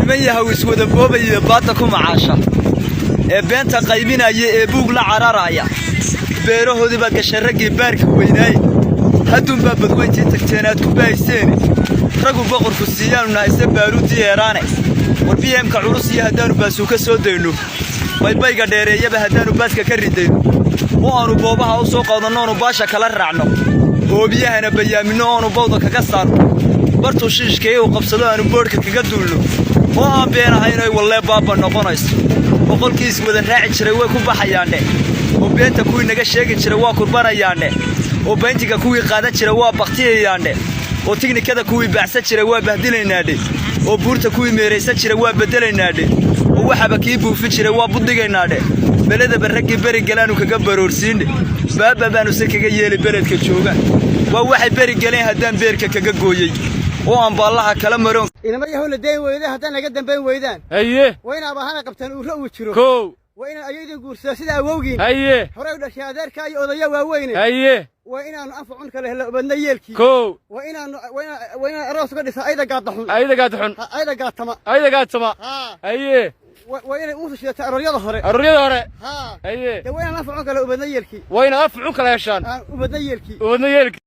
niman yahow iswada boobaya baadda ku macaasha ee beenta qaybinaya ee buug la cararaya beerahoodii baa gashay raggii baarka weynaay haddun baa badweyntii tagteen aad ku baahiseen raggu boqorku siiyaan naayse baaruudii eeraane war BM-ka culus iyo haddaanu baasuu ka soo dayno baybayga dheereeyaba haddaanu baaska ka ridayno oo aanu boobaha u soo qaadanno oonu baasha kala raacno oo biyahana bayaamino oonu bawda kaga saarno bartuu shiishkay uu qabsado aanu boodhka kaga duulno oo aan beenahayn ay wallee baaba noqonayso boqolkiis wada raaci jiray way ku baxayaane oo beenta kuwii naga sheegi jiray waa kurbanayaane oo bayntiga kuwii qaadan jiray waa baktiyayaane oo tiknikada kuwii baacsan jiray waa bahdilaynaadhe oo buurta kuwii meeraysan jiray waa bedelaynaadhe oo waxaba kii buufin jiray waa buddigaynaadhe beleda barraggii beri galaanu kaga baroorsiine baaba baanu se kaga yeeli beledka jooga waa waxay beri galeen haddaan beerka kaga gooyey oo aan baallaha kala maroon inama yahow la dayn weyday haddaan naga dambayn weydaan haye waa in aabahana qabtaan uurra uu jiro kow waa inaan ayadii guursado sida awowgiin haye horey u dhashay adeerka iyo odaya waaweyne haye waa inaanu anfacun kale helo badna yeelkii kow waa inaan aroos uga dhisa ayda gaadaxun ayda gaadxun ayda gaatama haye waa inay uusa shidataa aroryada hore haye waa inaan anfacun kale ubadna yeelkii waa inaan anfacun kale heshaan ubadna yeelkii